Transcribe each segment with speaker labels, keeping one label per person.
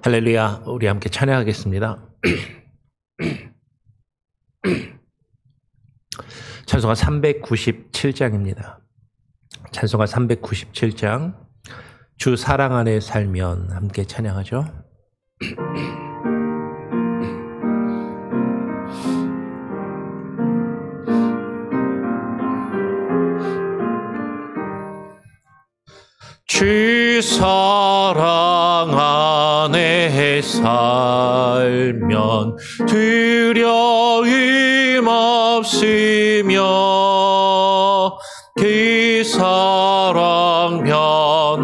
Speaker 1: 할렐루야, 우리 함께 찬양하겠습니다. 찬송가 397장입니다. 찬송가 397장, 주 사랑 안에 살면 함께 찬양하죠. 주 사랑 안에 살면 두려움 없으며 그 사랑 변함없어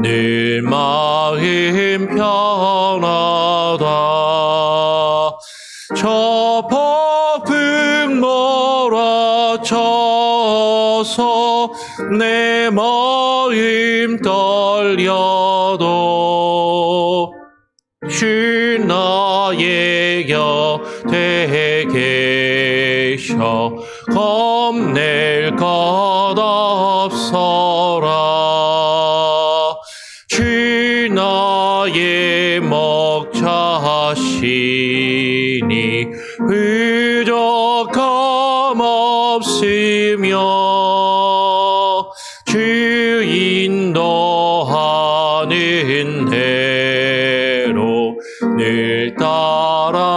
Speaker 1: 늘 마음 편하다. 저 폭풍 몰아쳐서 내 마음 떨려도 주 나의 곁에 계셔 겁낼 것 없어라. 주 나의 목자시니 부족함 없으며 주 인도하는 대로 늘 따라가리라.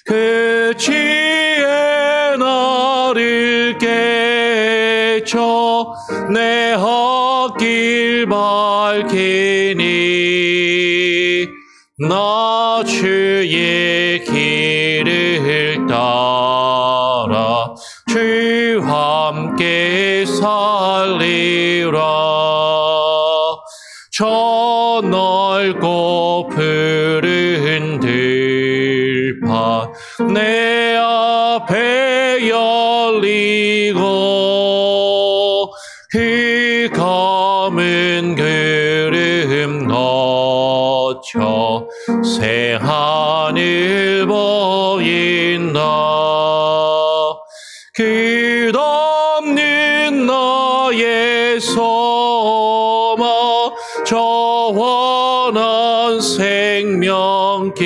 Speaker 1: 그 지혜 나를 깨쳐 내 헛길 밝히니 나 주의 길을 따라 주와 함께 살리라. 저 넓고 푸른 들판 내 앞에 열리고 그 검은 구름 거쳐 새 하늘 보인다. 끝없는 나의 소망 저 환한 생명길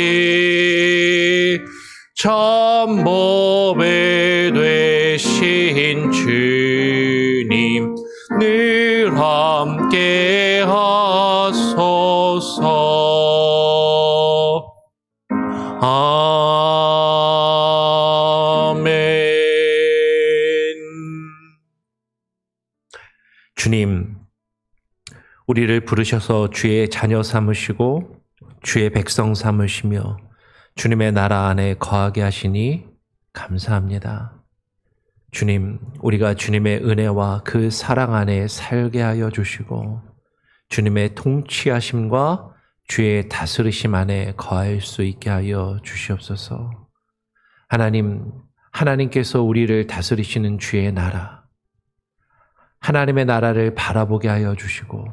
Speaker 1: 참 보배 되신 주님 늘 함께 하소서. 아멘. 주님, 우리를 부르셔서 주의 자녀 삼으시고 주의 백성 삼으시며 주님의 나라 안에 거하게 하시니 감사합니다. 주님, 우리가 주님의 은혜와 그 사랑 안에 살게 하여 주시고 주님의 통치하심과 주의 다스리심 안에 거할 수 있게 하여 주시옵소서. 하나님, 하나님께서 우리를 다스리시는 주의 나라, 하나님의 나라를 바라보게 하여 주시고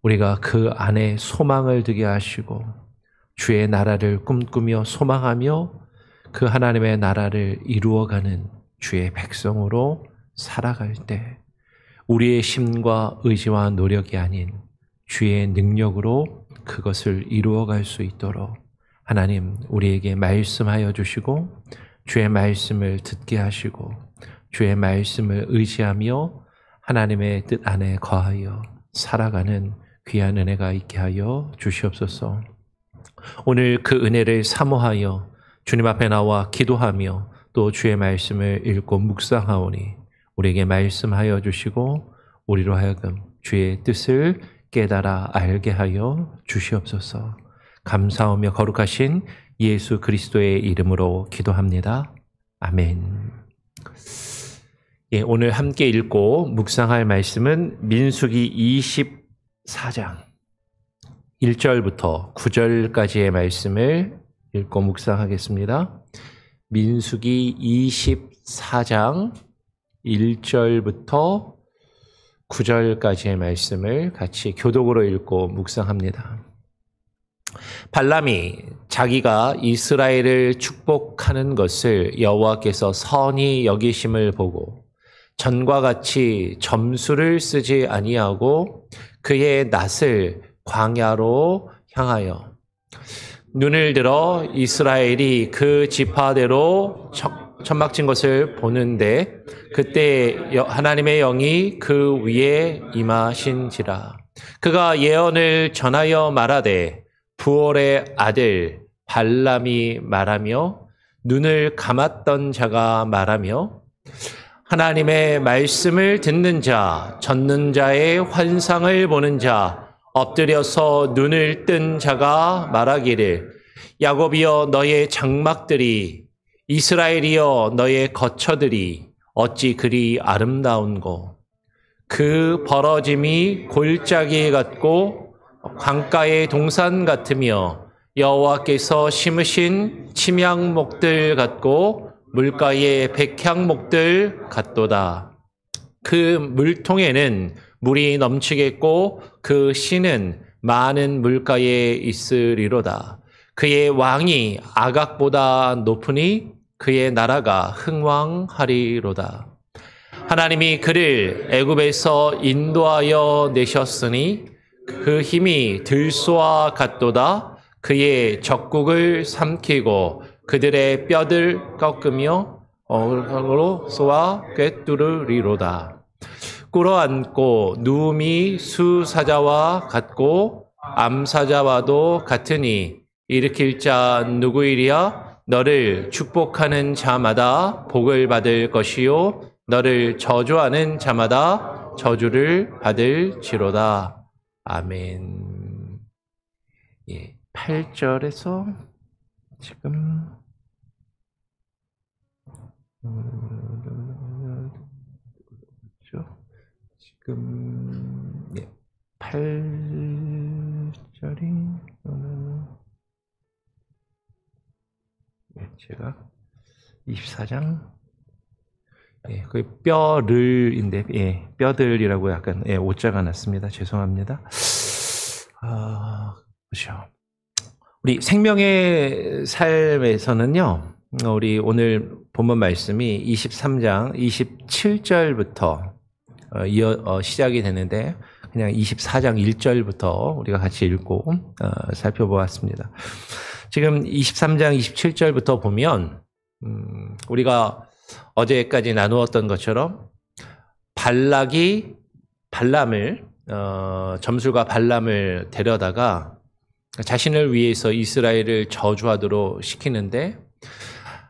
Speaker 1: 우리가 그 안에 소망을 두게 하시고 주의 나라를 꿈꾸며 소망하며 그 하나님의 나라를 이루어가는 주의 백성으로 살아갈 때 우리의 힘과 의지와 노력이 아닌 주의 능력으로 그것을 이루어갈 수 있도록 하나님 우리에게 말씀하여 주시고 주의 말씀을 듣게 하시고 주의 말씀을 의지하며 하나님의 뜻 안에 거하여 살아가는 귀한 은혜가 있게 하여 주시옵소서. 오늘 그 은혜를 사모하여 주님 앞에 나와 기도하며 또 주의 말씀을 읽고 묵상하오니 우리에게 말씀하여 주시고 우리로 하여금 주의 뜻을 깨달아 알게 하여 주시옵소서. 감사하며 거룩하신 예수 그리스도의 이름으로 기도합니다. 아멘. 예, 오늘 함께 읽고 묵상할 말씀은 민수기 24장 1절부터 9절까지의 말씀을 읽고 묵상하겠습니다. 민수기 24장 1절부터 9절까지의 말씀을 같이 교독으로 읽고 묵상합니다. 발람이 자기가 이스라엘을 축복하는 것을 여호와께서 선히 여기심을 보고 전과 같이 점수를 쓰지 아니하고 그의 낯을 광야로 향하여 눈을 들어 이스라엘이 그 지파대로 천막진 것을 보는데 그때 하나님의 영이 그 위에 임하신지라. 그가 예언을 전하여 말하되 부올의 아들 발람이 말하며 눈을 감았던 자가 말하며 하나님의 말씀을 듣는 자, 젖는 자의 환상을 보는 자, 엎드려서 눈을 뜬 자가 말하기를 야곱이여 너의 장막들이 이스라엘이여 너의 거처들이 어찌 그리 아름다운고 그 벌어짐이 골짜기 같고 강가의 동산 같으며 여호와께서 심으신 침향목들 같고 물가의 백향목들 같도다. 그 물통에는 물이 넘치겠고 그 씨는 많은 물가에 있으리로다. 그의 왕이 아각보다 높으니 그의 나라가 흥왕하리로다. 하나님이 그를 애굽에서 인도하여 내셨으니 그 힘이 들소와 같도다. 그의 적국을 삼키고 그들의 뼈를 꺾으며 어로 쏘아 꿰뚫으리로다. 꿇어앉고 누움이 수사자와 같고 암사자와도 같으니 일으킬 자 누구이랴? 너를 축복하는 자마다 복을 받을 것이요 너를 저주하는 자마다 저주를 받을지로다. 아멘. 예, 8절에서 지금 지금 8절이 제가 24장 그 뼈를인데 뼈들이라고 약간 오자가 났습니다. 죄송합니다. 보시죠. 우리 생명의 삶에서는요. 우리 오늘 본문 말씀이 23장 27절부터 시작이 되는데 그냥 24장 1절부터 우리가 같이 읽고 살펴보았습니다. 지금 23장 27절부터 보면 우리가 어제까지 나누었던 것처럼 점술가 발람을 데려다가 자신을 위해서 이스라엘을 저주하도록 시키는데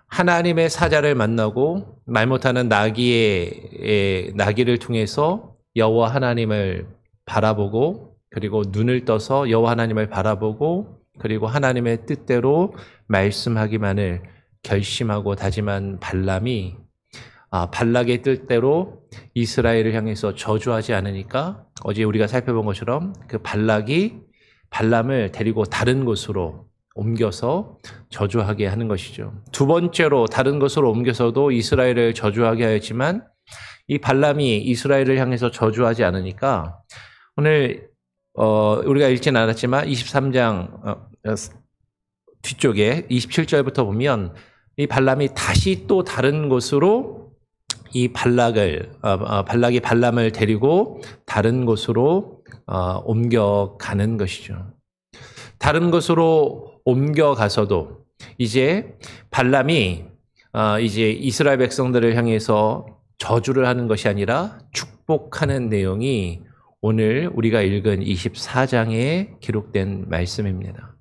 Speaker 1: 하나님의 사자를 만나고 말 못하는 나귀를 통해서 여호와 하나님을 바라보고 그리고 눈을 떠서 여호와 하나님을 바라보고 그리고 하나님의 뜻대로 말씀하기만을 결심하고 다짐한 발람이 발락의 뜻대로 이스라엘을 향해서 저주하지 않으니까 어제 우리가 살펴본 것처럼 그 발락이 발람을 데리고 다른 곳으로 옮겨서 저주하게 하는 것이죠. 두 번째로 다른 곳으로 옮겨서도 이스라엘을 저주하게 하였지만 이 발람이 이스라엘을 향해서 저주하지 않으니까 오늘 우리가 읽지는 않았지만 23장 뒤쪽에 27절부터 보면 이 발람이 다시 또 다른 곳으로 이 발락이 발람을 데리고 다른 곳으로 옮겨가는 것이죠. 다른 곳으로 옮겨가서도 이제 발람이 이제 이스라엘 백성들을 향해서 저주를 하는 것이 아니라 축복하는 내용이 오늘 우리가 읽은 24장에 기록된 말씀입니다.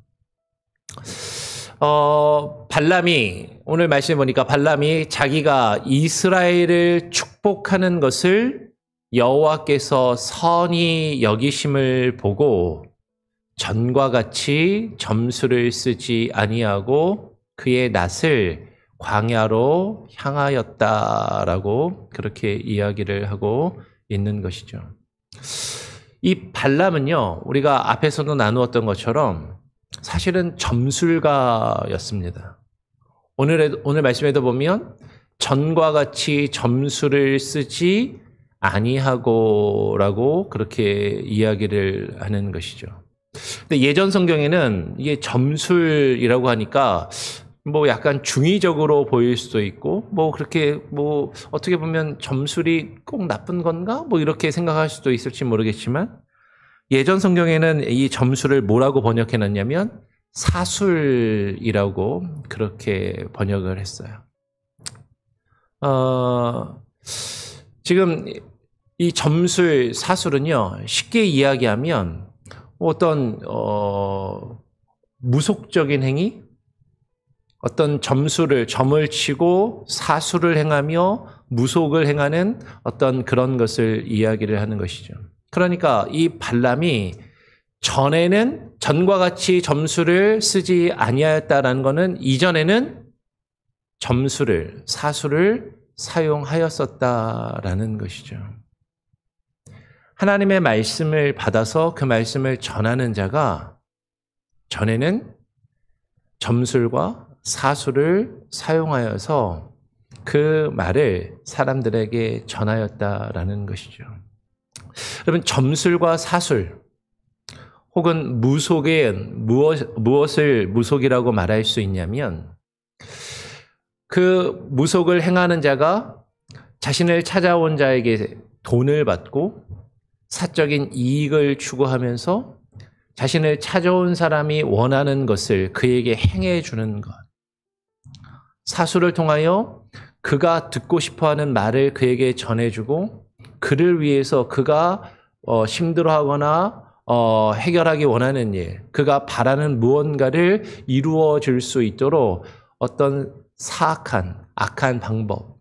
Speaker 1: 발람이 오늘 말씀해 보니까 발람이 자기가 이스라엘을 축복하는 것을 여호와께서 선히 여기심을 보고 전과 같이 점수를 쓰지 아니하고 그의 낯을 광야로 향하였다라고 그렇게 이야기를 하고 있는 것이죠. 이 발람은요, 우리가 앞에서도 나누었던 것처럼 사실은 점술가였습니다. 오늘 말씀에도 보면 전과 같이 점수를 쓰지 아니하고라고 그렇게 이야기를 하는 것이죠. 근데 예전 성경에는 이게 점술이라고 하니까 뭐 약간 중의적으로 보일 수도 있고, 뭐 그렇게 뭐 어떻게 보면 점술이 꼭 나쁜 건가? 뭐 이렇게 생각할 수도 있을지 모르겠지만, 예전 성경에는 이 점술을 뭐라고 번역해 놨냐면 사술이라고 그렇게 번역을 했어요. 지금 이 점술, 사술은요, 쉽게 이야기하면 어떤 무속적인 행위, 어떤 점을 치고 사술을 행하며 무속을 행하는 어떤 그런 것을 이야기를 하는 것이죠. 그러니까 이 발람이 전과 같이 점술을 쓰지 아니하였다라는 것은 이전에는 점술을, 사술을 사용하였었다라는 것이죠. 하나님의 말씀을 받아서 그 말씀을 전하는 자가 전에는 점술과 사술을 사용하여서 그 말을 사람들에게 전하였다라는 것이죠. 여러분, 점술과 사술 혹은 무속에 무엇을 무속이라고 말할 수 있냐면, 그 무속을 행하는 자가 자신을 찾아온 자에게 돈을 받고 사적인 이익을 추구하면서 자신을 찾아온 사람이 원하는 것을 그에게 행해 주는 것. 사술을 통하여 그가 듣고 싶어하는 말을 그에게 전해주고 그를 위해서 그가 힘들어하거나 해결하기 원하는 일, 그가 바라는 무언가를 이루어 줄 수 있도록 어떤 사악한, 악한 방법,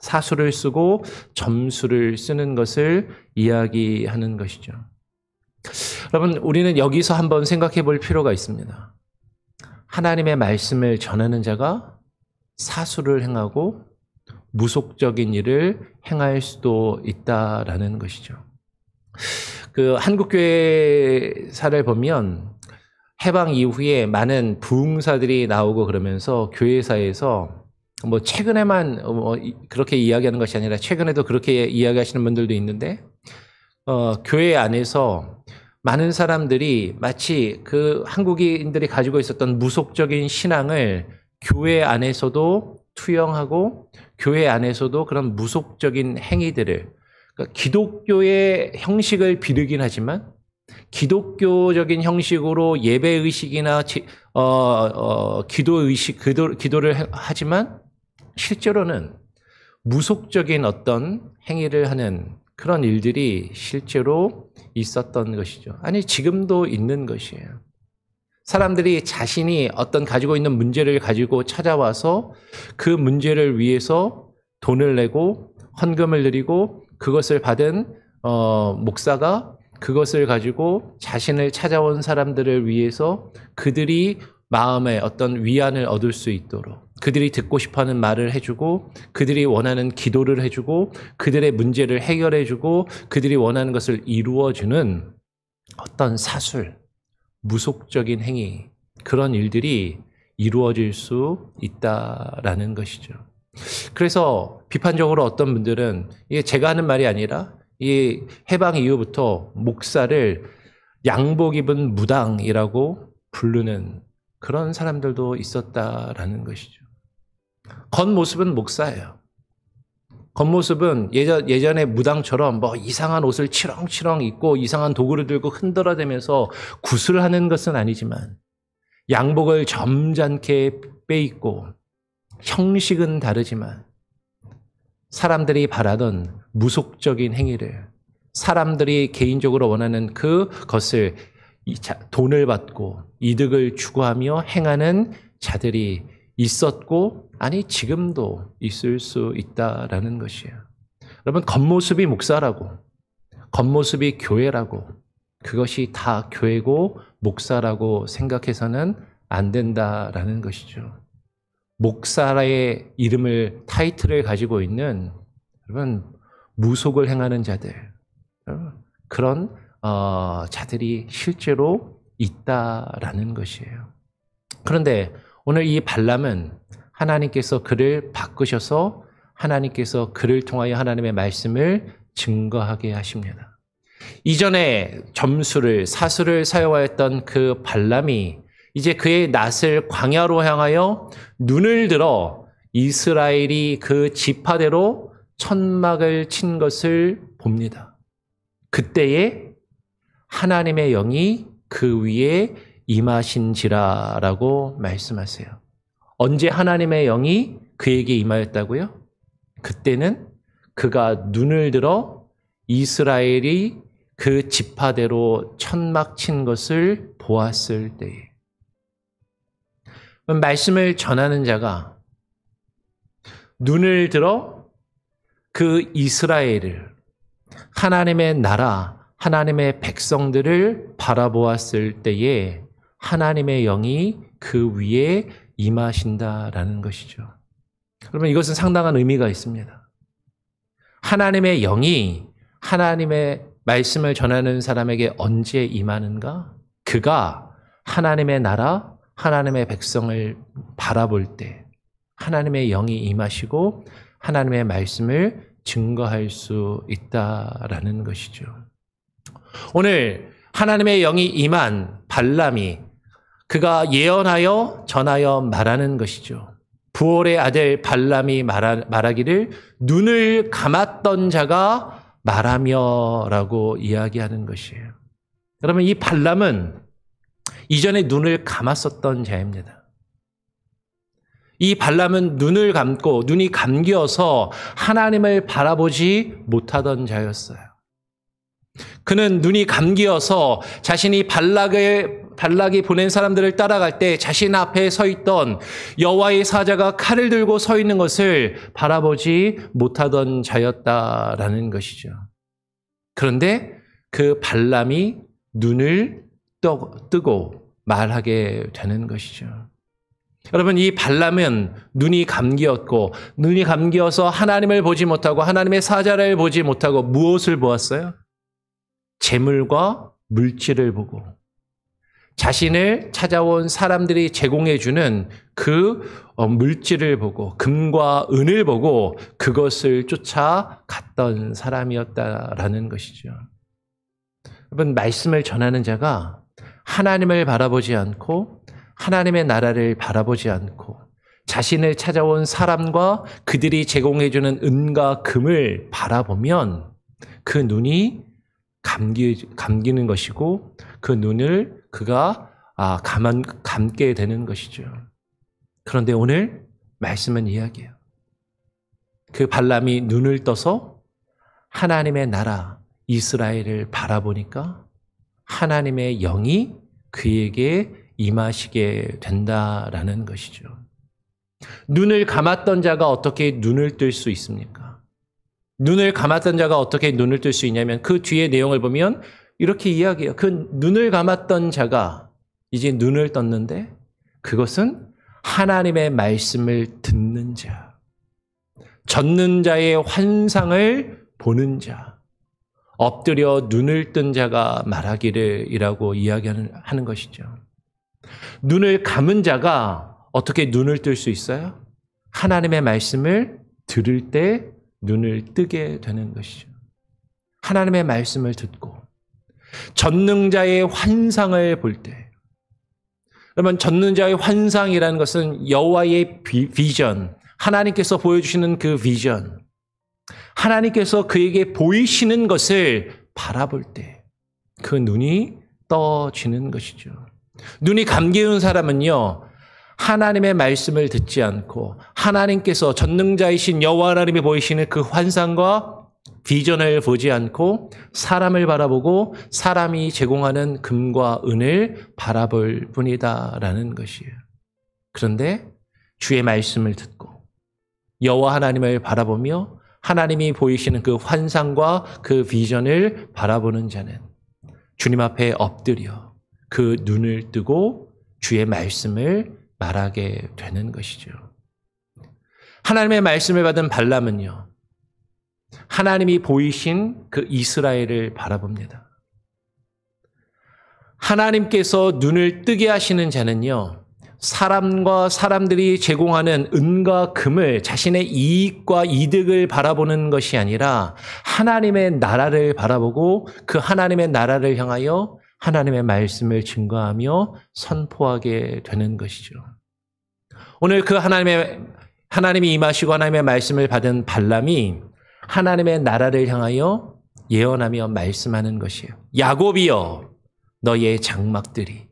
Speaker 1: 사술을 쓰고 점술을 쓰는 것을 이야기하는 것이죠. 여러분, 우리는 여기서 한번 생각해 볼 필요가 있습니다. 하나님의 말씀을 전하는 자가 사술을 행하고 무속적인 일을 행할 수도 있다라는 것이죠. 그 한국교회사를 보면 해방 이후에 많은 부흥사들이 나오고 그러면서 교회사에서 뭐 최근에만 그렇게 이야기하는 것이 아니라 최근에도 그렇게 이야기하시는 분들도 있는데, 교회 안에서 많은 사람들이 마치 그 한국인들이 가지고 있었던 무속적인 신앙을 교회 안에서도 투영하고 교회 안에서도 그런 무속적인 행위들을, 그러니까 기독교의 형식을 비르긴 하지만 기독교적인 형식으로 예배의식이나 기도를 하지만 실제로는 무속적인 어떤 행위를 하는 그런 일들이 실제로 있었던 것이죠. 아니, 지금도 있는 것이에요. 사람들이 자신이 어떤 가지고 있는 문제를 가지고 찾아와서 그 문제를 위해서 돈을 내고 헌금을 드리고 그것을 받은 목사가 그것을 가지고 자신을 찾아온 사람들을 위해서 그들이 마음에 어떤 위안을 얻을 수 있도록 그들이 듣고 싶어하는 말을 해주고 그들이 원하는 기도를 해주고 그들의 문제를 해결해주고 그들이 원하는 것을 이루어주는 어떤 사술, 무속적인 행위, 그런 일들이 이루어질 수 있다라는 것이죠. 그래서 비판적으로 어떤 분들은, 이게 제가 하는 말이 아니라 이 해방 이후부터 목사를 양복 입은 무당이라고 부르는 그런 사람들도 있었다라는 것이죠. 겉모습은 목사예요. 겉모습은 예전에 무당처럼 뭐 이상한 옷을 치렁치렁 입고 이상한 도구를 들고 흔들어대면서 구슬하는 것은 아니지만 양복을 점잖게 빼입고 형식은 다르지만 사람들이 바라던 무속적인 행위를, 사람들이 개인적으로 원하는 그것을 돈을 받고 이득을 추구하며 행하는 자들이 있었고, 아니 지금도 있을 수 있다라는 것이에요. 여러분, 겉모습이 목사라고, 겉모습이 교회라고, 그것이 다 교회고 목사라고 생각해서는 안 된다라는 것이죠. 목사의 이름을, 타이틀을 가지고 있는, 여러분, 무속을 행하는 자들, 그런 자들이 실제로 있다라는 것이에요. 그런데 오늘 이 발람은 하나님께서 그를 바꾸셔서 하나님께서 그를 통하여 하나님의 말씀을 증거하게 하십니다. 이전에 점수를, 사수를 사용하였던 그 발람이 이제 그의 낯을 광야로 향하여 눈을 들어 이스라엘이 그 지파대로 천막을 친 것을 봅니다. 그때에 하나님의 영이 그 위에 임하신지라라고 말씀하세요. 언제 하나님의 영이 그에게 임하였다고요? 그때는 그가 눈을 들어 이스라엘이 그 지파대로 천막 친 것을 보았을 때에. 말씀을 전하는 자가 눈을 들어 그 이스라엘을, 하나님의 나라, 하나님의 백성들을 바라보았을 때에 하나님의 영이 그 위에 임하신다라는 것이죠. 그러면 이것은 상당한 의미가 있습니다. 하나님의 영이 하나님의 말씀을 전하는 사람에게 언제 임하는가? 그가 하나님의 나라, 하나님의 백성을 바라볼 때 하나님의 영이 임하시고 하나님의 말씀을 증거할 수 있다라는 것이죠. 오늘 하나님의 영이 임한 발람이 그가 예언하여 전하여 말하는 것이죠. 부올의 아들 발람이 말하기를 눈을 감았던 자가 말하며 라고 이야기하는 것이에요. 여러분, 이 발람은 이전에 눈을 감았었던 자입니다. 이 발람은 눈을 감고 눈이 감겨서 하나님을 바라보지 못하던 자였어요. 그는 눈이 감기어서 자신이 발락이 보낸 사람들을 따라갈 때 자신 앞에 서 있던 여호와의 사자가 칼을 들고 서 있는 것을 바라보지 못하던 자였다라는 것이죠. 그런데 그 발람이 눈을 뜨고 말하게 되는 것이죠. 여러분, 이 발람은 눈이 감기었고 눈이 감기어서 하나님을 보지 못하고 하나님의 사자를 보지 못하고 무엇을 보았어요? 재물과 물질을 보고 자신을 찾아온 사람들이 제공해주는 그 물질을 보고 금과 은을 보고 그것을 쫓아갔던 사람이었다라는 것이죠. 여러분, 말씀을 전하는 자가 하나님을 바라보지 않고 하나님의 나라를 바라보지 않고 자신을 찾아온 사람과 그들이 제공해주는 은과 금을 바라보면 그 눈이 감기는 것이고 그 눈을 그가 감게 되는 것이죠. 그런데 오늘 말씀은 이야기해요. 그 발람이 눈을 떠서 하나님의 나라 이스라엘을 바라보니까 하나님의 영이 그에게 임하시게 된다라는 것이죠. 눈을 감았던 자가 어떻게 눈을 뜰 수 있습니까? 눈을 감았던 자가 어떻게 눈을 뜰 수 있냐면 그 뒤에 내용을 보면 이렇게 이야기해요. 그 눈을 감았던 자가 이제 눈을 떴는데 그것은 하나님의 말씀을 듣는 자, 젖는 자의 환상을 보는 자, 엎드려 눈을 뜬 자가 말하기를이라고 이야기하는 것이죠. 눈을 감은 자가 어떻게 눈을 뜰 수 있어요? 하나님의 말씀을 들을 때 눈을 뜨게 되는 것이죠. 하나님의 말씀을 듣고 전능자의 환상을 볼 때, 여러분, 전능자의 환상이라는 것은 여호와의 비전, 하나님께서 보여주시는 그 비전, 하나님께서 그에게 보이시는 것을 바라볼 때 그 눈이 떠지는 것이죠. 눈이 감기는 사람은요, 하나님의 말씀을 듣지 않고 하나님께서 전능자이신 여호와 하나님이 보이시는 그 환상과 비전을 보지 않고 사람을 바라보고 사람이 제공하는 금과 은을 바라볼 뿐이다라는 것이에요. 그런데 주의 말씀을 듣고 여호와 하나님을 바라보며 하나님이 보이시는 그 환상과 그 비전을 바라보는 자는 주님 앞에 엎드려 그 눈을 뜨고 주의 말씀을 말하게 되는 것이죠. 하나님의 말씀을 받은 발람은요, 하나님이 보이신 그 이스라엘을 바라봅니다. 하나님께서 눈을 뜨게 하시는 자는요, 사람과 사람들이 제공하는 은과 금을 자신의 이익과 이득을 바라보는 것이 아니라 하나님의 나라를 바라보고 그 하나님의 나라를 향하여 하나님의 말씀을 증거하며 선포하게 되는 것이죠. 오늘 그 하나님이 임하시고 하나님의 말씀을 받은 발람이 하나님의 나라를 향하여 예언하며 말씀하는 것이에요. 야곱이여 너의 장막들이,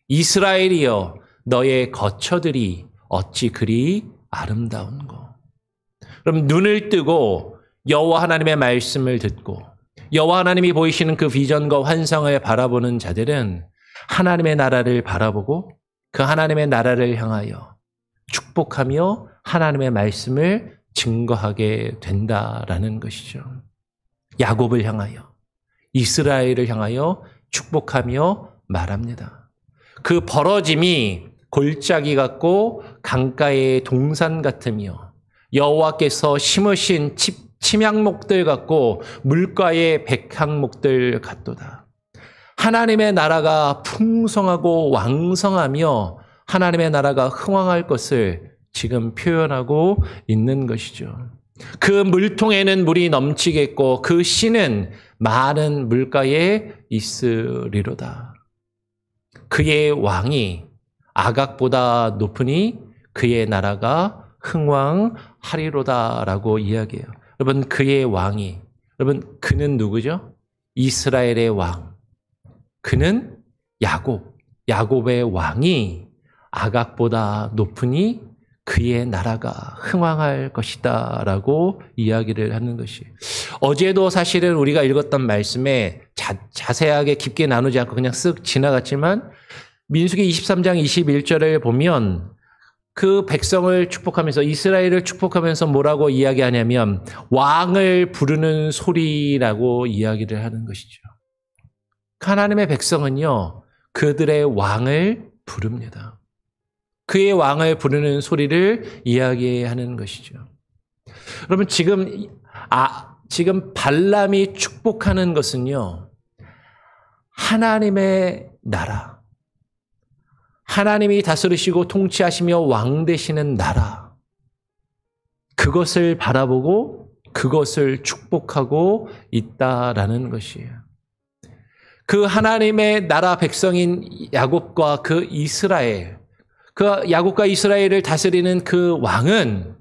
Speaker 1: 이스라엘이여 너의 거처들이 어찌 그리 아름다운고. 그럼 눈을 뜨고 여호와 하나님의 말씀을 듣고 여호와 하나님이 보이시는 그 비전과 환상을 바라보는 자들은 하나님의 나라를 바라보고 그 하나님의 나라를 향하여 축복하며 하나님의 말씀을 증거하게 된다라는 것이죠. 야곱을 향하여, 이스라엘을 향하여 축복하며 말합니다. 그 벌어짐이 골짜기 같고 강가의 동산 같으며 여호와께서 심으신 침향목들 같고 물가의 백향목들 같도다. 하나님의 나라가 풍성하고 왕성하며 하나님의 나라가 흥왕할 것을 지금 표현하고 있는 것이죠. 그 물통에는 물이 넘치겠고 그 씨는 많은 물가에 있으리로다. 그의 왕이 아각보다 높으니 그의 나라가 흥왕하리로다라고 이야기해요. 여러분, 그의 왕이, 여러분, 그는 누구죠? 이스라엘의 왕. 그는 야곱의 왕이 아각보다 높으니 그의 나라가 흥왕할 것이다 라고 이야기를 하는 것이에요. 어제도 사실은 우리가 읽었던 말씀에 자세하게 깊게 나누지 않고 그냥 쓱 지나갔지만 민수기 23장 21절을 보면 그 백성을 축복하면서 이스라엘을 축복하면서 뭐라고 이야기하냐면 왕을 부르는 소리라고 이야기를 하는 것이죠. 하나님의 백성은요, 그들의 왕을 부릅니다. 그의 왕을 부르는 소리를 이야기하는 것이죠. 여러분, 지금 발람이 축복하는 것은요, 하나님의 나라, 하나님이 다스리시고 통치하시며 왕 되시는 나라, 그것을 바라보고 그것을 축복하고 있다라는 것이에요. 그 하나님의 나라 백성인 야곱과 그 이스라엘, 그 야곱과 이스라엘을 다스리는 그 왕은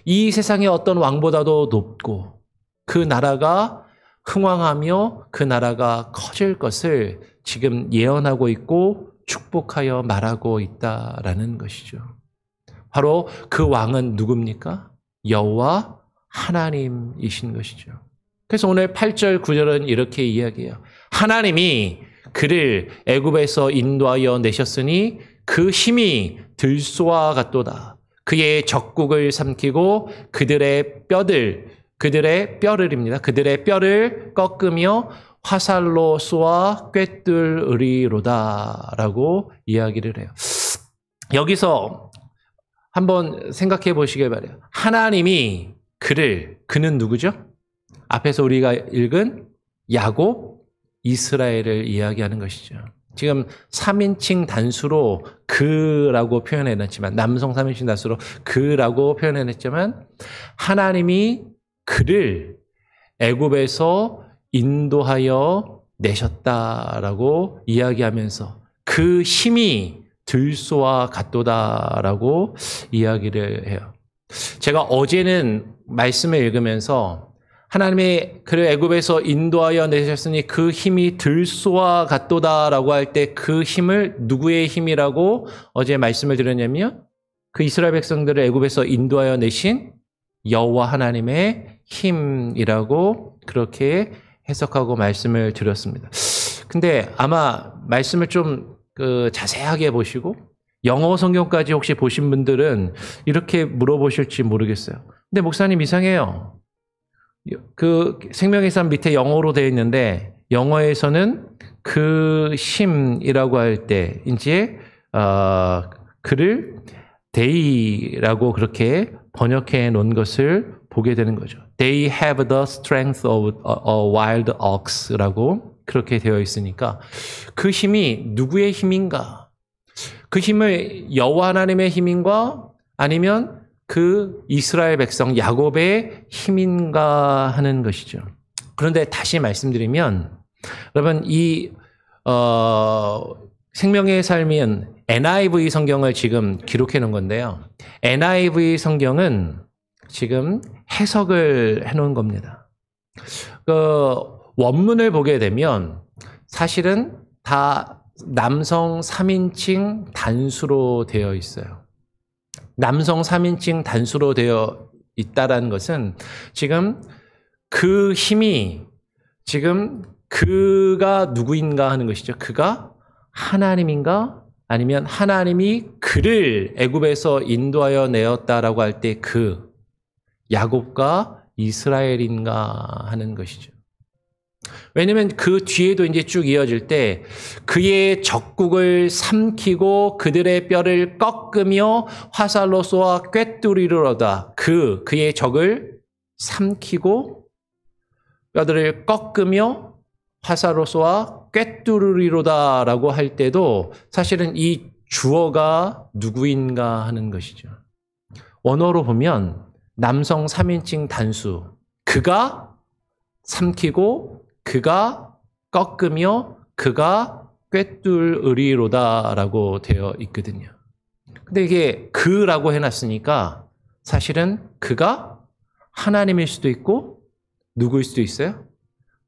Speaker 1: 이 세상의 어떤 왕보다도 높고 그 나라가 흥왕하며 그 나라가 커질 것을 지금 예언하고 있고 축복하여 말하고 있다라는 것이죠. 바로 그 왕은 누굽니까? 여호와 하나님이신 것이죠. 그래서 오늘 8절 9절은 이렇게 이야기해요. 하나님이 그를 애굽에서 인도하여 내셨으니 그 힘이 들소와 같도다. 그의 적국을 삼키고 그들의 뼈를 꺾으며 화살로 쏘아 꿰뚫으리로다라고 이야기를 해요. 여기서 한번 생각해 보시길 바라요. 하나님이 그는 누구죠? 앞에서 우리가 읽은 야곱, 이스라엘을 이야기하는 것이죠. 지금 3인칭 단수로 그라고 표현해냈지만, 남성 3인칭 단수로 그라고 표현해냈지만, 하나님이 그를 애굽에서 인도하여 내셨다라고 이야기하면서 그 힘이 들소와 같도다라고 이야기를 해요. 제가 어제는 말씀을 읽으면서 하나님이 그를 애굽에서 인도하여 내셨으니 그 힘이 들소와 같도다라고 할 때 그 힘을 누구의 힘이라고 어제 말씀을 드렸냐면 그 이스라엘 백성들을 애굽에서 인도하여 내신 여호와 하나님의 힘이라고 그렇게 해석하고 말씀을 드렸습니다. 근데 아마 말씀을 좀 자세하게 보시고 영어 성경까지 혹시 보신 분들은 이렇게 물어보실지 모르겠어요. 근데 목사님 이상해요. 그 생명의 삶 밑에 영어로 되어 있는데 영어에서는 그 힘이라고 할 때 이제 그를 they라고 그렇게 번역해 놓은 것을 보게 되는 거죠. They have the strength of a wild ox라고 그렇게 되어 있으니까 그 힘이 누구의 힘인가? 그 힘을 여호와 하나님의 힘인가? 아니면 그 이스라엘 백성 야곱의 힘인가 하는 것이죠. 그런데 다시 말씀드리면 여러분 이 생명의 삶인 NIV 성경을 지금 기록해 놓은 건데요. NIV 성경은 지금 해석을 해 놓은 겁니다. 그 원문을 보게 되면 사실은 다 남성 3인칭 단수로 되어 있어요. 남성 3인칭 단수로 되어 있다라는 것은 지금 그 힘이 지금 그가 누구인가 하는 것이죠. 그가 하나님인가? 아니면 하나님이 그를 애굽에서 인도하여 내었다라고 할 때 그 야곱과 이스라엘인가 하는 것이죠. 왜냐면 그 뒤에도 이제 쭉 이어질 때 그의 적국을 삼키고 그들의 뼈를 꺾으며 화살로 쏘아 꿰뚫이로다. 그의 적을 삼키고 뼈들을 꺾으며 화살로 쏘아 꿰뚫으리로다라고 할 때도 사실은 이 주어가 누구인가 하는 것이죠. 원어로 보면 남성 3인칭 단수 그가 삼키고 그가 꺾으며 그가 꿰뚫으리로다라고 되어 있거든요. 근데 이게 그라고 해놨으니까 사실은 그가 하나님일 수도 있고 누구일 수도 있어요?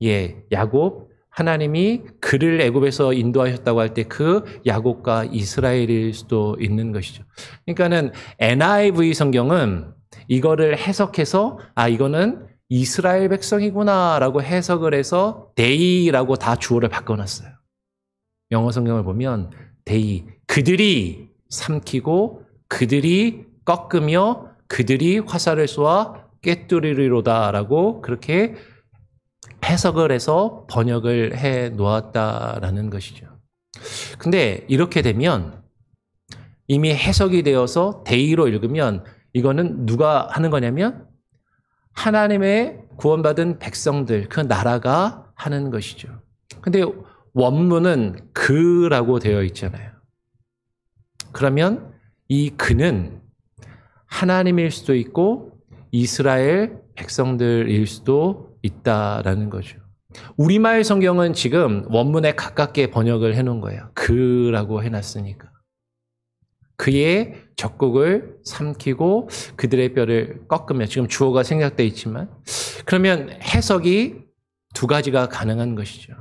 Speaker 1: 예, 야곱, 하나님이 그를 애굽에서 인도하셨다고 할 때 그 야곱과 이스라엘일 수도 있는 것이죠. 그러니까는 NIV 성경은 이거를 해석해서 이거는 이스라엘 백성이구나라고 해석을 해서 데이라고 다 주어를 바꿔놨어요. 영어 성경을 보면 데이, 그들이 삼키고 그들이 꺾으며 그들이 화살을 쏘아 꿰뚫으리로다라고 그렇게 해석을 해서 번역을 해 놓았다라는 것이죠. 근데 이렇게 되면 이미 해석이 되어서 데이로 읽으면 이거는 누가 하는 거냐면 하나님의 구원받은 백성들, 그 나라가 하는 것이죠. 근데 원문은 그라고 되어 있잖아요. 그러면 이 그는 하나님일 수도 있고 이스라엘 백성들일 수도 있다라는 거죠. 우리말 성경은 지금 원문에 가깝게 번역을 해놓은 거예요. 그라고 해놨으니까. 그의 적국을 삼키고 그들의 뼈를 꺾으며 지금 주어가 생략되어 있지만 그러면 해석이 두 가지가 가능한 것이죠.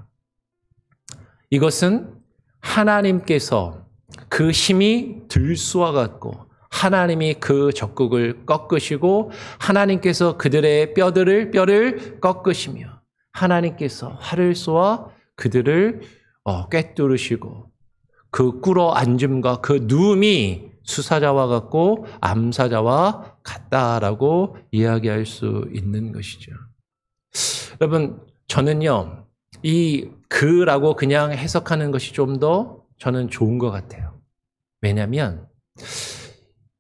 Speaker 1: 이것은 하나님께서 그 힘이 들수와 같고 하나님이 그 적국을 꺾으시고 하나님께서 그들의 뼈를 꺾으시며 하나님께서 활을 쏘아 그들을 꿰뚫으시고 그 꿇어 앉음과 그 누움이 수사자와 같고 암사자와 같다라고 이야기할 수 있는 것이죠. 여러분, 저는요, 이 그라고 그냥 해석하는 것이 좀 더 저는 좋은 것 같아요. 왜냐하면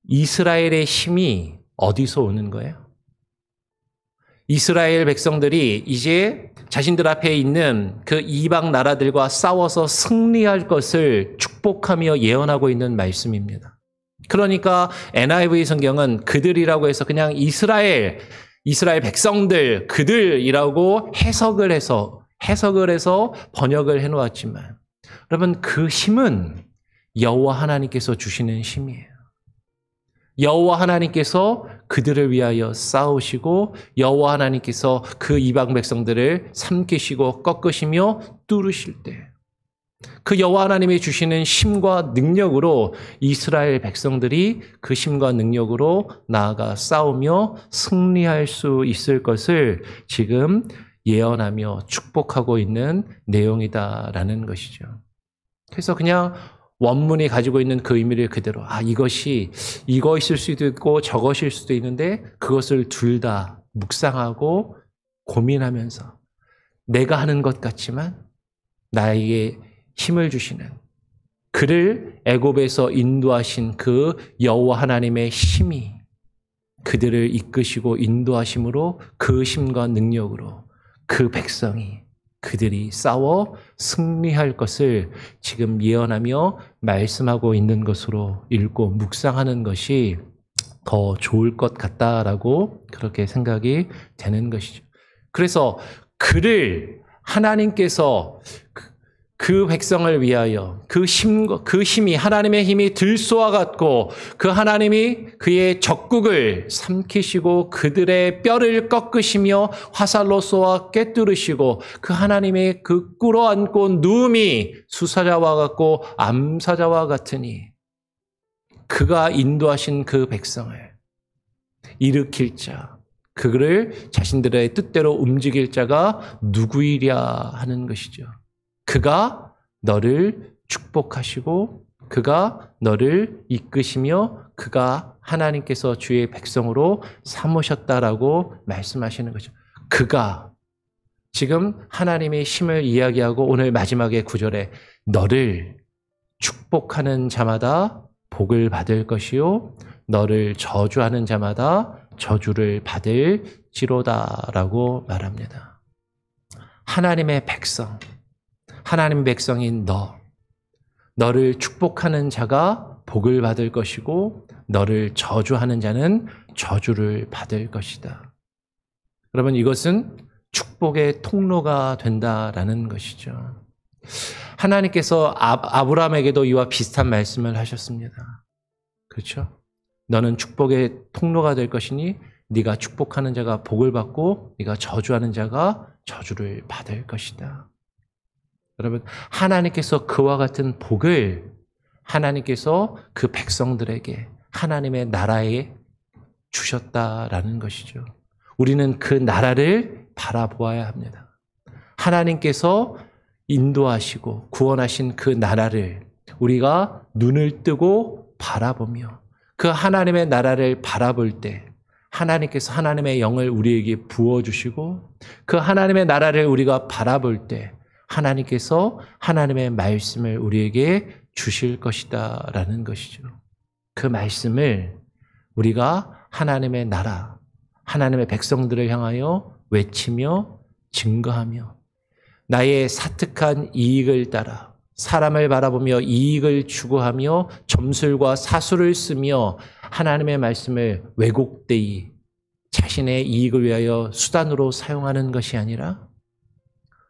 Speaker 1: 이스라엘의 힘이 어디서 오는 거예요? 이스라엘 백성들이 이제 자신들 앞에 있는 그 이방 나라들과 싸워서 승리할 것을 축복하며 예언하고 있는 말씀입니다. 그러니까 NIV 성경은 그들이라고 해서 그냥 이스라엘 백성들, 그들이라고 해석을 해서 번역을 해놓았지만 여러분 그 힘은 여호와 하나님께서 주시는 힘이에요. 여호와 하나님께서 그들을 위하여 싸우시고 여호와 하나님께서 그 이방 백성들을 삼키시고 꺾으시며 뚫으실 때 그 여호와 하나님이 주시는 힘과 능력으로 이스라엘 백성들이 그 힘과 능력으로 나아가 싸우며 승리할 수 있을 것을 지금 예언하며 축복하고 있는 내용이다라는 것이죠. 그래서 그냥 원문이 가지고 있는 그 의미를 그대로 이것이 이것일 수도 있고 저것일 수도 있는데 그것을 둘 다 묵상하고 고민하면서 내가 하는 것 같지만 나에게 힘을 주시는 그를 애굽에서 인도하신 그 여호와 하나님의 힘이 그들을 이끄시고 인도하심으로 그 힘과 능력으로 그 백성이 그들이 싸워 승리할 것을 지금 예언하며 말씀하고 있는 것으로 읽고 묵상하는 것이 더 좋을 것 같다라고 그렇게 생각이 되는 것이죠. 그래서 그를 하나님께서 그 백성을 위하여 그 힘이 하나님의 힘이 들소와 같고 그 하나님이 그의 적국을 삼키시고 그들의 뼈를 꺾으시며 화살로 쏘아 꿰뚫으시고 그 하나님의 그 꿇어앉고 누움이 수사자와 같고 암사자와 같으니 그가 인도하신 그 백성을 일으킬 자, 그를 자신들의 뜻대로 움직일 자가 누구이랴 하는 것이죠. 그가 너를 축복하시고 그가 너를 이끄시며 그가 하나님께서 주의 백성으로 삼으셨다라고 말씀하시는 거죠. 그가 지금 하나님의 힘을 이야기하고 오늘 마지막에 9절에 너를 축복하는 자마다 복을 받을 것이요 너를 저주하는 자마다 저주를 받을지로다라고 말합니다. 하나님의 백성, 하나님 백성인 너를 축복하는 자가 복을 받을 것이고 너를 저주하는 자는 저주를 받을 것이다. 여러분, 이것은 축복의 통로가 된다라는 것이죠. 하나님께서 아브라함에게도 이와 비슷한 말씀을 하셨습니다. 그렇죠? 너는 축복의 통로가 될 것이니 네가 축복하는 자가 복을 받고 네가 저주하는 자가 저주를 받을 것이다. 여러분, 하나님께서 그와 같은 복을 하나님께서 그 백성들에게 하나님의 나라에 주셨다라는 것이죠. 우리는 그 나라를 바라보아야 합니다. 하나님께서 인도하시고 구원하신 그 나라를 우리가 눈을 뜨고 바라보며 그 하나님의 나라를 바라볼 때 하나님께서 하나님의 영을 우리에게 부어주시고 그 하나님의 나라를 우리가 바라볼 때 하나님께서 하나님의 말씀을 우리에게 주실 것이다 라는 것이죠. 그 말씀을 우리가 하나님의 나라, 하나님의 백성들을 향하여 외치며 증거하며 나의 사특한 이익을 따라 사람을 바라보며 이익을 추구하며 점술과 사술을 쓰며 하나님의 말씀을 왜곡되이 자신의 이익을 위하여 수단으로 사용하는 것이 아니라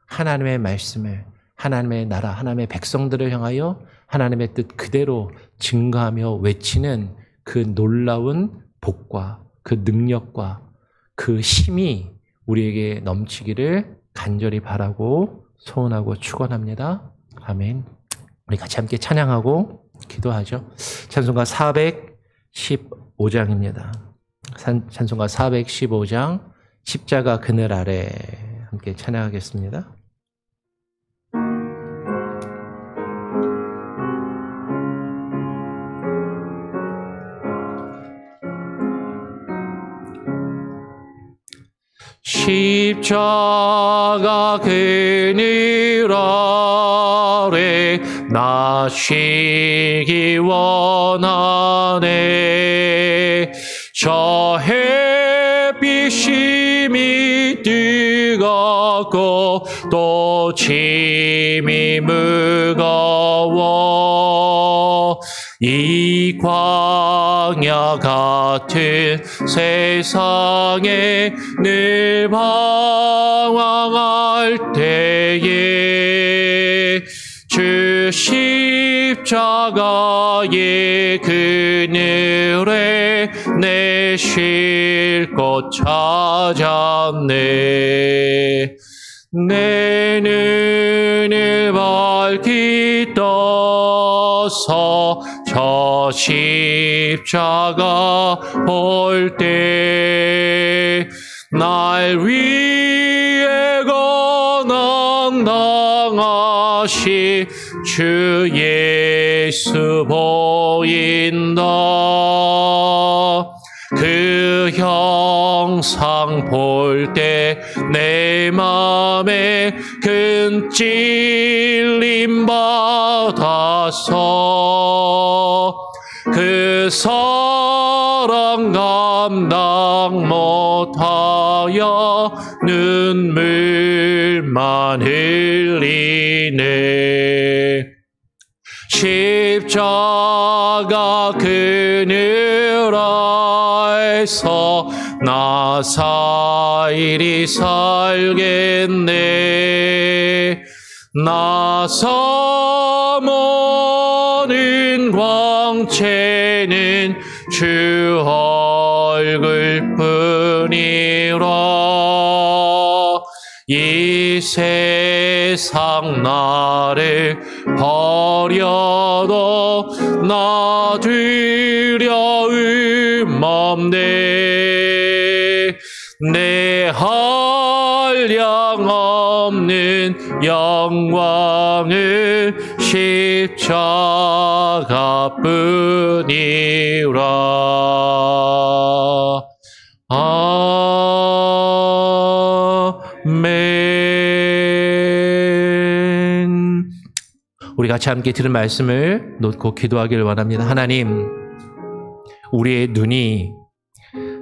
Speaker 1: 하나님의 말씀을 하나님의 나라, 하나님의 백성들을 향하여 하나님의 뜻 그대로 증거하며 외치는 그 놀라운 복과 그 능력과 그 힘이 우리에게 넘치기를 간절히 바라고 소원하고 축원합니다. 아멘. 우리 같이 함께 찬양하고 기도하죠. 찬송가 415장입니다. 찬송가 415장 십자가 그늘 아래 함께 찬양하겠습니다. 십자가 그늘 아래 나 쉬기 원하네. 저 햇빛이 뜨겁고 또 짐이 무거워 이 광야 같은 세상에 늘 방황할 때에 주 십자가의 그늘에 내 쉴 곳 찾았네. 내 눈을 밝히 떠서 저 십자가 볼 때 날 위해 고난 당하신 주 예수 보인다. 그 형상 볼 때 내 맘에 큰 찔림 받아서 그 사랑 감당 못하여 눈물만 흘리네. 십자가 그늘 아래서 나 살이 살겠네. 나서 모는 광채는 주 얼굴뿐이라. 이 세상 나를 버려도 나 두려움 없네. 내 한량 없는 영광은 십자가뿐이라. 아멘. 우리 같이 함께 들은 말씀을 놓고 기도하기를 원합니다. 하나님, 우리의 눈이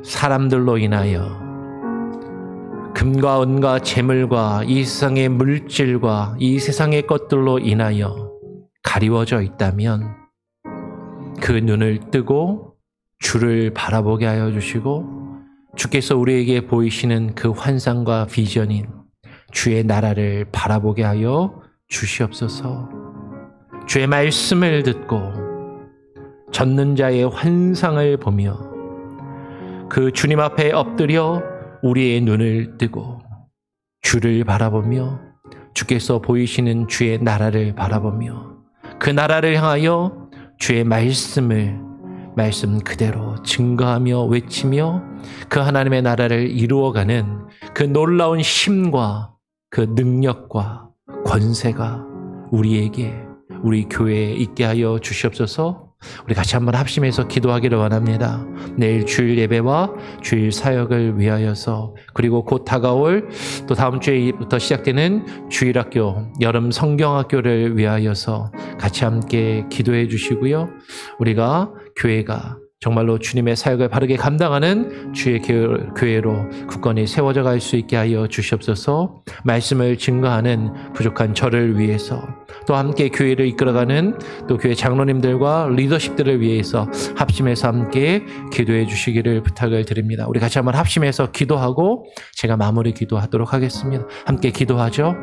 Speaker 1: 사람들로 인하여 금과 은과 재물과 이 세상의 물질과 이 세상의 것들로 인하여 가리워져 있다면 그 눈을 뜨고 주를 바라보게 하여 주시고, 주께서 우리에게 보이시는 그 환상과 비전인 주의 나라를 바라보게 하여 주시옵소서. 주의 말씀을 듣고 젖는 자의 환상을 보며 그 주님 앞에 엎드려 우리의 눈을 뜨고 주를 바라보며 주께서 보이시는 주의 나라를 바라보며 그 나라를 향하여 주의 말씀 그대로 증거하며 외치며 그 하나님의 나라를 이루어가는 그 놀라운 힘과 그 능력과 권세가 우리에게, 우리 교회에 있게 하여 주시옵소서. 우리 같이 한번 합심해서 기도하기를 원합니다. 내일 주일 예배와 주일 사역을 위하여서, 그리고 곧 다가올 또 다음 주에부터 시작되는 주일학교, 여름 성경학교를 위하여서 같이 함께 기도해 주시고요. 우리가 교회가 정말로 주님의 사역을 바르게 감당하는 주의 교회로 굳건히 세워져 갈 수 있게 하여 주시옵소서. 말씀을 증거하는 부족한 저를 위해서, 또 함께 교회를 이끌어가는 또 교회 장로님들과 리더십들을 위해서 합심해서 함께 기도해 주시기를 부탁을 드립니다. 우리 같이 한번 합심해서 기도하고 제가 마무리 기도하도록 하겠습니다. 함께 기도하죠.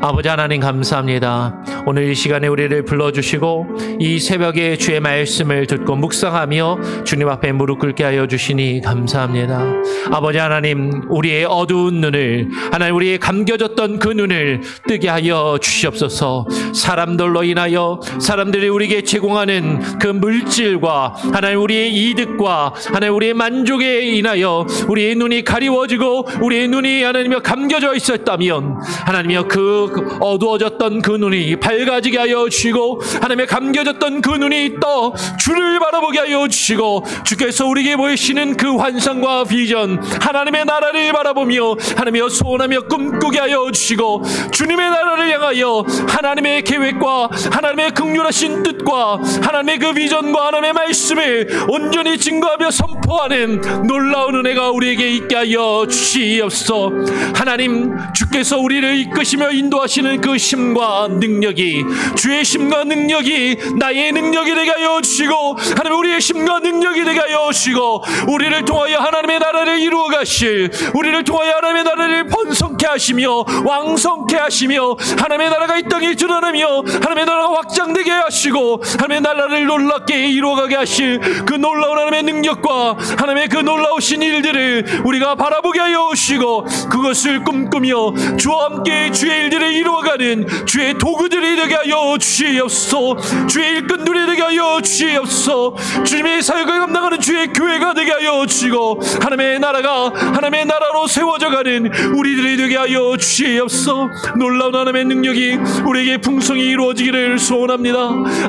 Speaker 1: 아버지 하나님, 감사합니다. 오늘 이 시간에 우리를 불러주시고 이 새벽에 주의 말씀을 듣고 묵상하며 주님 앞에 무릎 꿇게 하여 주시니 감사합니다. 아버지 하나님, 우리의 어두운 눈을, 하나님 우리의 감겨졌던 그 눈을 뜨게 하여 주시옵소서. 사람들로 인하여 사람들이 우리에게 제공하는 그 물질과 하나님 우리의 이득과 하나님 우리의 만족에 인하여 우리의 눈이 가리워지고 우리의 눈이 하나님여 감겨져 있었다면, 하나님여 그 어두워졌던 그 눈이 밝아지게 하여 주시고, 하나님의 감겨졌던 그 눈이 떠 주를 바라보게 하여 주시고, 주께서 우리에게 보이시는 그 환상과 비전, 하나님의 나라를 바라보며 하나님의 소원하며 꿈꾸게 하여 주시고, 주님의 나라를 향하여 하나님의 계획과 하나님의 긍휼하신 뜻과 하나님의 그 비전과 하나님의 말씀을 온전히 증거하며 선포하는 놀라운 은혜가 우리에게 있게 하여 주시옵소서. 하나님, 주께서 우리를 이끄시며 인도하시는 그 힘과 능력이, 주의 힘과 능력이 나의 능력이 되게 하여 주시고, 하나님 우리의 힘과 능력이 되게 하여 주시고, 우리를 통하여 하나님의 나라를 이루어 가실, 우리를 통하여 하나님의 나라를 번성케 하시며 왕성케 하시며 하나님의 나라가 이 땅에 드러나며 하나님의 나라가 확장되게 하시고 하나님의 나라를 놀랍게 이루어가게 하실 그 놀라운 하나님의 능력과 하나님의 그 놀라우신 일들을 우리가 바라보게 하여 주시고, 그것을 꿈꾸며 주와 함께 주의 일들을 이루어가는 주의 도구들이 되게 하여 주시옵소서. 주의 일꾼들이 되게 하여 주시옵소서. 주님의 사역을 감당하는 주의 교회가 되게 하여 주시고, 하나님의 나라가 하나님의 나라로 세워져가는 우리들이 되게 하여 주시옵소서. 놀라운 하나님의 능력이 우리에게 풍성히 이루어지기를 소원합니다.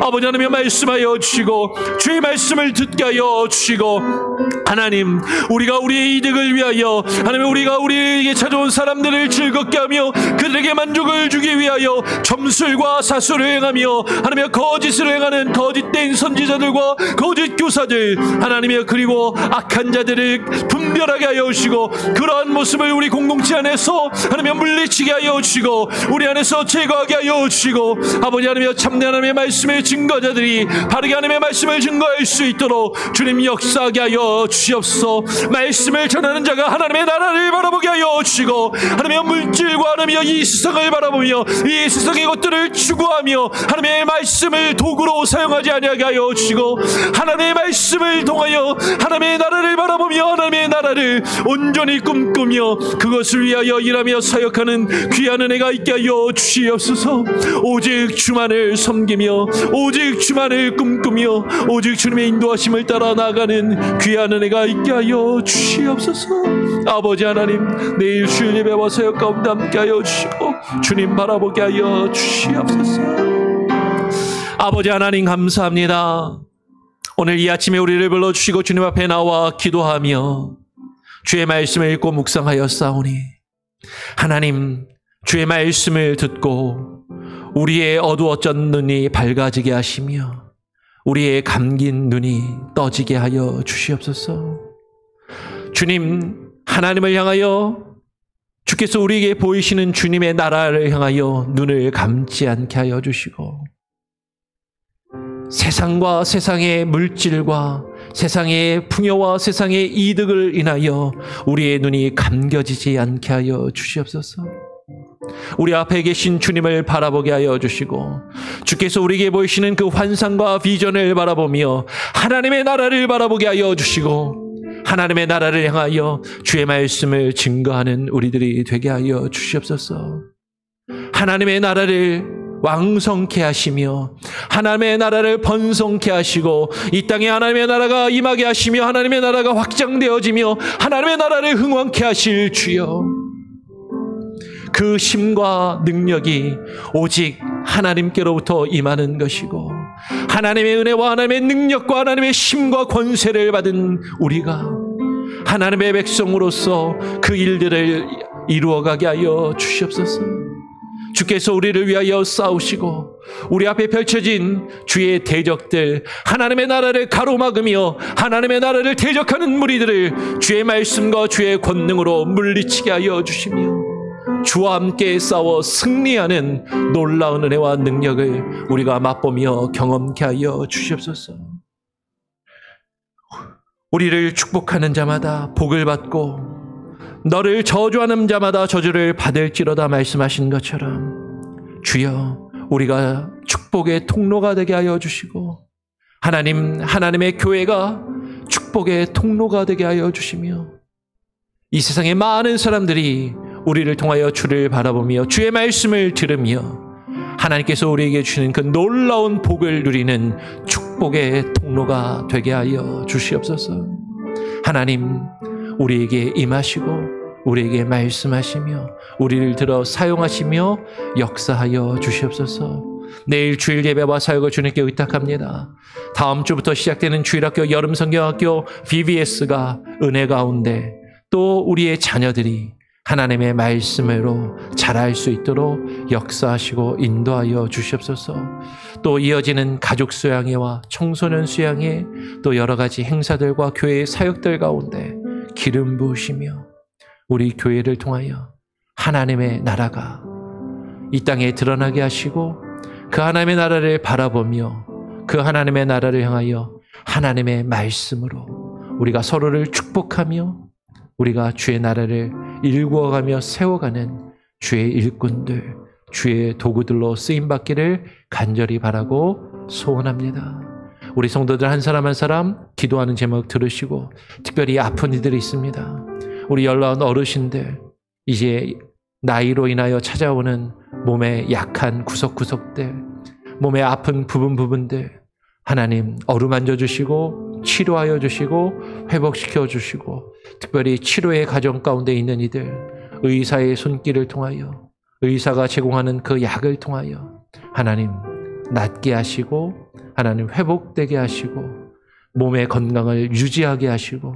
Speaker 1: 아버지 하나님, 말씀하여 주시고 주의 말씀을 듣게 하여 주시고, 하나님 우리가 우리의 이득을 위하여, 하나님 우리가 우리에게 찾아온 사람들을 즐겁게 하며 그들에게 만족을 주기 위하여 점술과 사술을 행하며 하나님의 거짓을 행하는 거짓된 선지자들과 거짓 교사들, 하나님이여, 그리고 악한 자들을 분별하게 하여 주시고, 그러한 모습을 우리 공동체 안에서 하나님이여 물리치게 하여 주시고 우리 안에서 제거하게 하여 주시고, 아버지 하나님이여, 참된 하나님의 말씀의 증거자들이 바르게 하나님의 말씀을 증거할 수 있도록 주님 역사하게 하여 주시고, 주시옵소서. 말씀을 전하는 자가 하나님의 나라를 바라보게 하여 주시고, 하나님의 물질과 하나님의 이 세상을 바라보며 이 세상의 것들을 추구하며 하나님의 말씀을 도구로 사용하지 아니하게 하여 주시고, 하나님의 말씀을 통하여 하나님의 나라를 바라보며 하나님의 나라를 온전히 꿈꾸며 그것을 위하여 일하며 사역하는 귀한 은혜가 있게 하여 주시옵소서. 오직 주만을 섬기며 오직 주만을 꿈꾸며 오직 주님의 인도하심을 따라 나가는 귀한 은혜가 있게 하여 주시옵소서. 아버지 하나님, 내일 주일 예배와 사역 가운데 함께 하여 주시고 주님 바라보게 하여 주시옵소서. 아버지 하나님, 감사합니다. 오늘 이 아침에 우리를 불러주시고 주님 앞에 나와 기도하며 주의 말씀을 읽고 묵상하여 싸우니, 하나님, 주의 말씀을 듣고 우리의 어두웠던 눈이 밝아지게 하시며 우리의 감긴 눈이 떠지게 하여 주시옵소서. 주님, 하나님을 향하여 주께서 우리에게 보이시는 주님의 나라를 향하여 눈을 감지 않게 하여 주시고, 세상과 세상의 물질과 세상의 풍요와 세상의 이득을 인하여 우리의 눈이 감겨지지 않게 하여 주시옵소서. 우리 앞에 계신 주님을 바라보게 하여 주시고 주께서 우리에게 보이시는 그 환상과 비전을 바라보며 하나님의 나라를 바라보게 하여 주시고 하나님의 나라를 향하여 주의 말씀을 증거하는 우리들이 되게 하여 주시옵소서. 하나님의 나라를 왕성케 하시며 하나님의 나라를 번성케 하시고 이 땅에 하나님의 나라가 임하게 하시며 하나님의 나라가 확장되어지며 하나님의 나라를 흥왕케 하실 주여, 그 힘과 능력이 오직 하나님께로부터 임하는 것이고 하나님의 은혜와 하나님의 능력과 하나님의 힘과 권세를 받은 우리가 하나님의 백성으로서 그 일들을 이루어가게 하여 주시옵소서. 주께서 우리를 위하여 싸우시고 우리 앞에 펼쳐진 주의 대적들, 하나님의 나라를 가로막으며 하나님의 나라를 대적하는 무리들을 주의 말씀과 주의 권능으로 물리치게 하여 주시며 주와 함께 싸워 승리하는 놀라운 은혜와 능력을 우리가 맛보며 경험케 하여 주시옵소서. 우리를 축복하는 자마다 복을 받고 너를 저주하는 자마다 저주를 받을지로다 말씀하신 것처럼 주여, 우리가 축복의 통로가 되게 하여 주시고 하나님의 교회가 축복의 통로가 되게 하여 주시며 이 세상의 많은 사람들이 우리를 통하여 주를 바라보며 주의 말씀을 들으며 하나님께서 우리에게 주시는 그 놀라운 복을 누리는 축복의 통로가 되게 하여 주시옵소서. 하나님, 우리에게 임하시고 우리에게 말씀하시며 우리를 들어 사용하시며 역사하여 주시옵소서. 내일 주일 예배와 사역을 주님께 의탁합니다. 다음 주부터 시작되는 주일학교, 여름성경학교, VBS가 은혜 가운데 또 우리의 자녀들이 하나님의 말씀으로 자랄 수 있도록 역사하시고 인도하여 주시옵소서. 또 이어지는 가족 수양회와 청소년 수양회, 또 여러 가지 행사들과 교회의 사역들 가운데 기름 부으시며 우리 교회를 통하여 하나님의 나라가 이 땅에 드러나게 하시고 그 하나님의 나라를 바라보며 그 하나님의 나라를 향하여 하나님의 말씀으로 우리가 서로를 축복하며 우리가 주의 나라를 일구어가며 세워가는 주의 일꾼들, 주의 도구들로 쓰임받기를 간절히 바라고 소원합니다. 우리 성도들 한 사람 한 사람 기도하는 제목 들으시고, 특별히 아픈 이들이 있습니다. 우리 연로한 어르신들, 이제 나이로 인하여 찾아오는 몸의 약한 구석구석들, 몸의 아픈 부분들 하나님 어루만져 주시고 치료하여 주시고 회복시켜 주시고, 특별히 치료의 과정 가운데 있는 이들, 의사의 손길을 통하여 의사가 제공하는 그 약을 통하여 하나님 낫게 하시고 하나님 회복되게 하시고 몸의 건강을 유지하게 하시고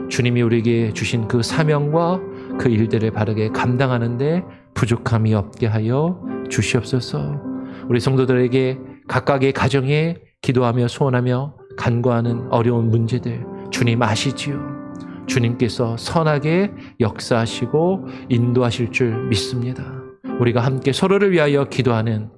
Speaker 1: 주님이 우리에게 주신 그 사명과 그 일들을 바르게 감당하는데 부족함이 없게 하여 주시옵소서. 우리 성도들에게 각각의 가정에 기도하며 소원하며 간구하는 어려운 문제들 주님 아시지요. 주님께서 선하게 역사하시고 인도하실 줄 믿습니다. 우리가 함께 서로를 위하여 기도하는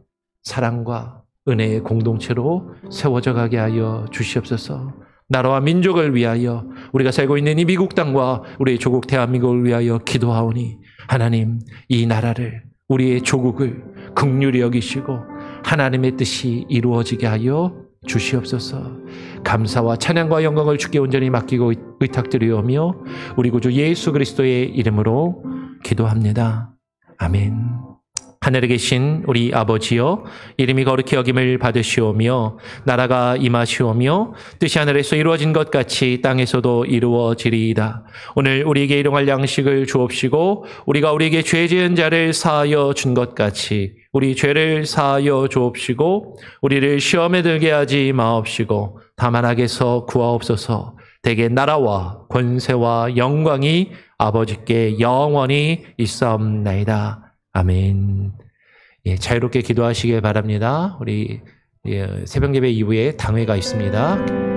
Speaker 1: 사랑과 은혜의 공동체로 세워져 가게 하여 주시옵소서. 나라와 민족을 위하여 우리가 살고 있는 이 미국 땅과 우리의 조국 대한민국을 위하여 기도하오니 하나님 이 나라를 우리의 조국을 긍휼히 여기시고 하나님의 뜻이 이루어지게 하여 주시옵소서. 감사와 찬양과 영광을 주께 온전히 맡기고 의탁드리오며 우리 구주 예수 그리스도의 이름으로 기도합니다. 아멘. 하늘에 계신 우리 아버지여, 이름이 거룩히 여김을 받으시오며 나라가 임하시오며 뜻이 하늘에서 이루어진 것 같이 땅에서도 이루어지리이다. 오늘 우리에게 일용할 양식을 주옵시고 우리가 우리에게 죄 지은 자를 사하여 준 것 같이 우리 죄를 사하여 주옵시고 우리를 시험에 들게 하지 마옵시고 다만 악에서 구하옵소서. 대개 나라와 권세와 영광이 아버지께 영원히 있사옵나이다. 아멘. 예, 자유롭게 기도하시길 바랍니다. 우리 새벽 예배 이후에 당회가 있습니다.